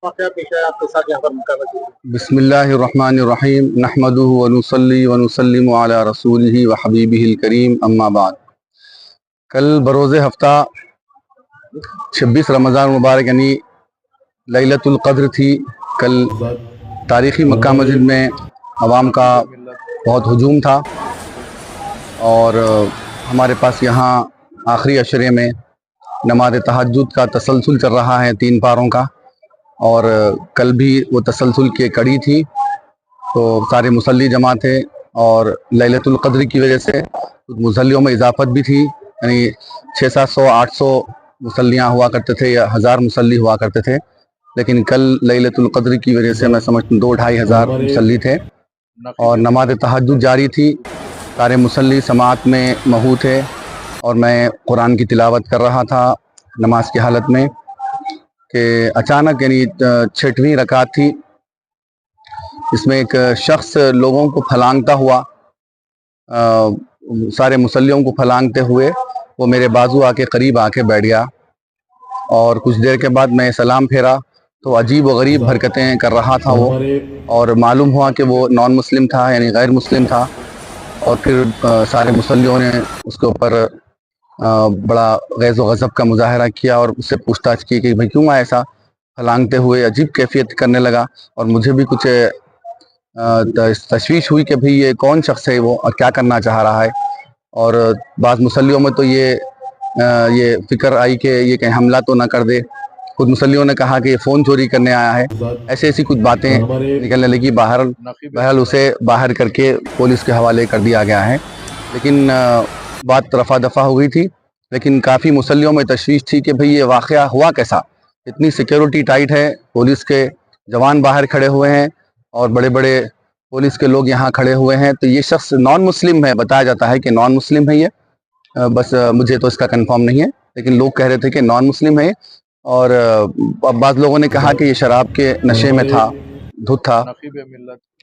वाक़या पेश आया आपके साथ यहाँ पर मक्का मस्जिद में? बिस्मिल्लाहिर्रहमानिर्रहीम नहमदुहु व नुसल्ली व नुसल्लिमु अला रसूलिही व हबीबिहिल करीम अम्मा बाद। कल बरोज़ हफ्ता 26 रमज़ान मुबारक यानी लैलतुल क़द्र थी। कल तारीख़ी मक्का मस्जिद में अवाम का बहुत हुजूम था और हमारे पास यहाँ आखिरी अशरे में नमाज तहज्जुद का तसलसल चल रहा है 3 पारों का, और कल भी वो तसलसल की कड़ी थी। तो सारे मुसल्ली जमा थे और लैलतुल क़द्र की वजह से मुसल्लियों में इजाफत भी थी, यानी 600-700-800 मुसल्लियाँ हुआ करते थे या 1000 मुसल्ली हुआ करते थे। लेकिन कल लैलतुल क़द्र की वजह से मैं समझता हूँ 2-2.5 हज़ार मुसल्ली थे और नमाज तहज्जुद जारी थी। सारे मुसल्ली समात में महू थे और मैं कुरान की तिलावत कर रहा था नमाज की हालत में कि अचानक यानी 6वीं रकात थी, इसमें एक शख्स लोगों को फलांगता हुआ, सारे मुसल्लियों को फलांगते हुए वो मेरे बाजू आके करीब आके बैठ गया और कुछ देर के बाद मैं सलाम फेरा तो अजीब व गरीब हरकतें कर रहा था वो, और मालूम हुआ कि वो नॉन मुस्लिम था यानी गैर मुस्लिम था। और फिर सारे मुसल्लियों ने उसके ऊपर बड़ा गैज़ व गज़ब का मुजाहरा किया और उससे पूछताछ की कि भाई क्यों ऐसा फलांगते हुए, अजीब कैफियत करने लगा। और मुझे भी कुछ तशवीश हुई कि भाई ये कौन शख्स है वो और क्या करना चाह रहा है। और बाज़ मुसल्लियों में तो ये फ़िक्र आई कि ये कहीं हमला तो ना कर दे। कुछ मुसल्लियों ने कहा कि ये फ़ोन चोरी करने आया है। ऐसी कुछ बातें निकलने लगी। बहरहाल उसे बाहर करके पुलिस के हवाले कर दिया गया है। लेकिन बात रफ़ा दफ़ा हो गई थी, लेकिन काफ़ी मुसल्लियों में तशवीश थी कि भाई ये वाक़या हुआ कैसा। इतनी सिक्योरिटी टाइट है, पुलिस के जवान बाहर खड़े हुए हैं और बड़े बड़े पुलिस के लोग यहाँ खड़े हुए हैं। तो ये शख्स नॉन मुस्लिम है, बताया जाता है कि नॉन मुस्लिम है ये, बस मुझे तो इसका कंफर्म नहीं है, लेकिन लोग कह रहे थे कि नॉन मुस्लिम है। और बाज़ लोगों ने कहा कि ये शराब के नशे में था, धुत था।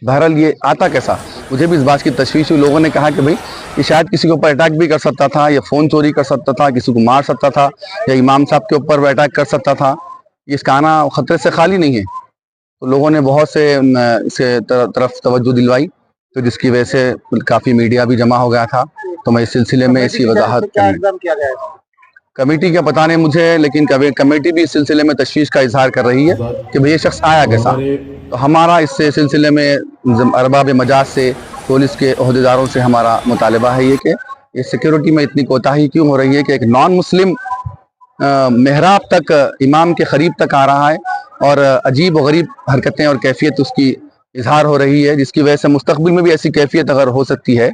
बहरहाल ये आता कैसा, मुझे भी इस बात की तशवीश हुई। लोगों ने कहा कि भाई ये शायद किसी के ऊपर अटैक भी कर सकता था, या फ़ोन चोरी कर सकता था, किसी को मार सकता था, या इमाम साहब के ऊपर अटैक कर सकता था। इसका आना ख़तरे से खाली नहीं है। तो लोगों ने बहुत से इसे तरफ तवज्जो दिलवाई, तो जिसकी वजह से काफ़ी मीडिया भी जमा हो गया था। तो मैं इस सिलसिले में इसकी वजाहत, कमेटी का पता नहीं मुझे, लेकिन कमेटी भी इस सिलसिले में तशवीश का इजहार कर रही है कि भाई ये शख्स आया कैसा। तो हमारा इस सिलसिले में अरबाब मजाज से, पुलिस के ओहदेदारों से हमारा मुतालबा है ये कि ये सिक्योरिटी में इतनी कोताही क्यों हो रही है कि एक नॉन मुस्लिम मेहराब तक, इमाम के करीब तक आ रहा है और अजीब व गरीब हरकतें और कैफियत उसकी इजहार हो रही है, जिसकी वजह से मुस्तकबिल में भी ऐसी कैफियत अगर हो सकती है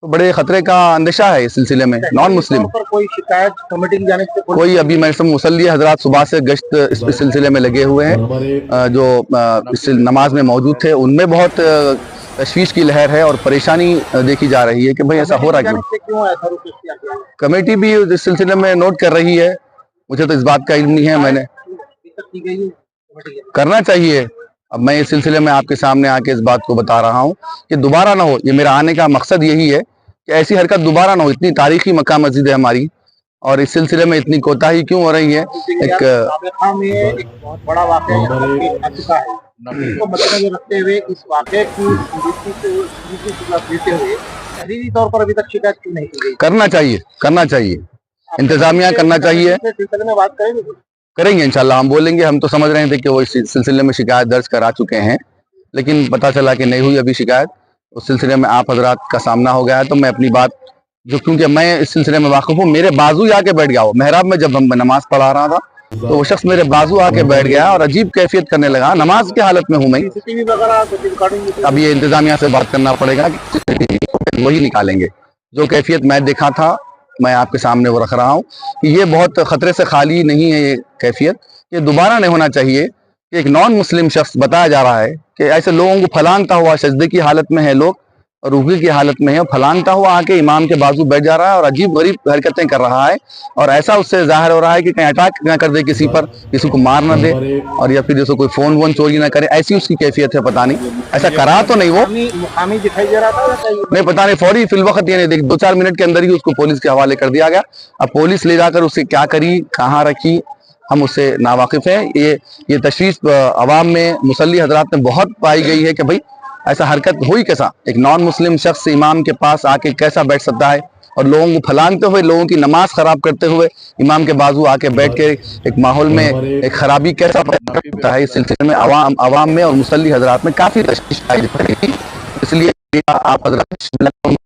तो बड़े खतरे का अंदेशा है इस सिलसिले में। नॉन मुस्लिम पर कोई शिकायत कमेटी की जानिब से कोई अभी मैं सब मुसल्ली हजरात सुबह से गश्त इस सिलसिले में लगे हुए हैं, जो इस नमाज में मौजूद थे, उनमें बहुत तशवीश की लहर है और परेशानी देखी जा रही है कि भाई ऐसा हो रहा क्यों। कमेटी भी इस सिलसिले में नोट कर रही है, मुझे तो इस बात का इल्म नहीं है। मैंने करना चाहिए। अब मैं इस सिलसिले में आपके सामने आके इस बात को बता रहा हूँ कि दोबारा ना हो। ये मेरा आने का मकसद यही है कि ऐसी हरकत दोबारा ना हो। इतनी तारीखी मक्का मस्जिद है हमारी, और इस सिलसिले में इतनी कोताही क्यों हो रही है। एक बहुत बड़ा वाक़या आ चुका है, इसको मद्देनजर रखते हुए इस वाक़े की देते हुए तहरीरी तौर पर अभी तक शिकायत क्यों नहीं की गई? करना चाहिए, इंतजामिया करना चाहिए। सिलसिले में बात करेंगे इंशाल्लाह, हम बोलेंगे। हम तो समझ रहे थे कि वो इस सिलसिले में शिकायत दर्ज करा चुके हैं, लेकिन पता चला कि नहीं हुई अभी शिकायत। उस सिलसिले में आप हजरात का सामना हो गया है, तो मैं अपनी बात जो, क्योंकि मैं इस सिलसिले में वाकिफ हूँ, मेरे बाजू आके बैठ गया वो मेहराब में, जब हम नमाज पढ़ा रहा था तो वो शख्स मेरे बाजू आके बैठ गया और अजीब कैफियत करने लगा। नमाज की हालत में हूँ मैं। अब ये इंतजामिया से बात करना पड़ेगा, वही निकालेंगे। जो कैफियत मैं देखा था मैं आपके सामने वो रख रहा हूँ कि ये बहुत खतरे से खाली नहीं है। ये कैफियत ये दोबारा नहीं होना चाहिए कि एक नॉन मुस्लिम शख्स, बताया जा रहा है कि ऐसे लोगों को फलांगता हुआ, सजदे की हालत में है लोग और रुकू की हालत में है, फलांगता हुआ आके इमाम के बाजू बैठ जा रहा है और अजीब गरीब हरकतें कर रहा है। और ऐसा उससे जाहिर हो रहा है कि कहीं अटैक ना कर दे किसी पर, किसी को मार ना दे, और या फिर जैसे कोई फोन वोन चोरी ना करे, ऐसी उसकी कैफियत है। पता नहीं ऐसा करा तो नहीं वो, दिखाई दे रहा था नहीं पता नहीं। फौरी फिल वक्त ये नहीं देख, 2-4 मिनट के अंदर ही उसको पुलिस के हवाले कर दिया गया। अब पुलिस ले जाकर उसे क्या करी, कहाँ रखी, हम उससे नावाकिफ हैं। ये तशवीश अवाम में मुसल्ली हजरात में बहुत पाई गई है कि भाई ऐसा हरकत हुई कैसा, एक नॉन मुस्लिम शख्स इमाम के पास आके कैसा बैठ सकता है और लोगों को फलांगते हुए, लोगों की नमाज खराब करते हुए इमाम के बाजू आके बैठ के एक माहौल में एक खराबी कैसा पैदा करता है। इस सिलसिले में अवाम में और मुसल्ली हजरात में काफी तशवीश पाई गई। इसलिए आप हजरात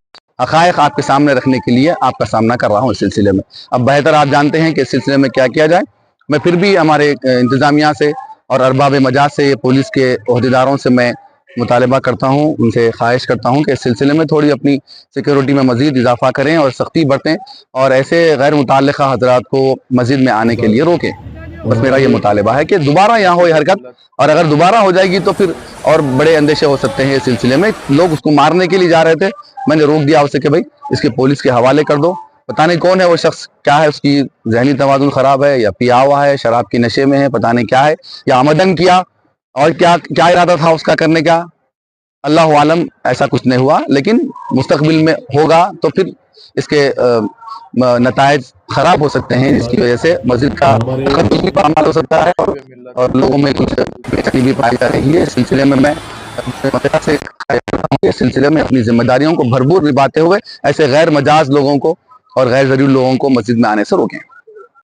हक़ाइक़ आपके सामने रखने के लिए आपका सामना कर रहा हूँ इस सिलसिले में। अब बेहतर आप जानते हैं कि इस सिलसिले में क्या किया जाए। मैं फिर भी हमारे इंतज़ामिया से और अरबाब मजाज से, पुलिस के ओहदेदारों से मैं मुतालबा करता हूँ, उनसे ख्वाहिश करता हूँ कि इस सिलसिले में थोड़ी अपनी सिक्योरिटी में मज़ीद इजाफा करें और सख्ती बरतें और ऐसे गैर मुतल्लिक़ा हज़रात को मस्जिद में आने के लिए रोकें। बस मेरा ये मुतालबा है कि दोबारा यहाँ हो ये हरकत, और अगर दोबारा हो जाएगी तो फिर और बड़े अंदेशे हो सकते हैं इस सिलसिले में। लोग उसको मारने के लिए जा रहे थे, मैंने रोक दिया उससे कि भाई इसके पुलिस के हवाले कर दो। पता नहीं कौन है वो शख्स, क्या है उसकी जहनी तवाज़ुन खराब है या पिया हुआ है, शराब की नशे में है, पता नहीं क्या है, या आमदन किया और क्या क्या इरादा था उसका करने का, अल्लाह आलम। ऐसा कुछ नहीं हुआ, लेकिन मुस्तकबिल में होगा तो फिर इसके नताइज खराब हो सकते हैं, जिसकी वजह से मस्जिद का अमल हो सकता है और लोगों में कुछ बेचैनी भी पाई जा रही है। इस सिलसिले में मैं इस सिलसिले में अपनी जिम्मेदारियों को भरपूर निभाते हुए ऐसे गैर मजाज लोगों को और गैर जरूरी लोगों को मस्जिद में आने से रोकें।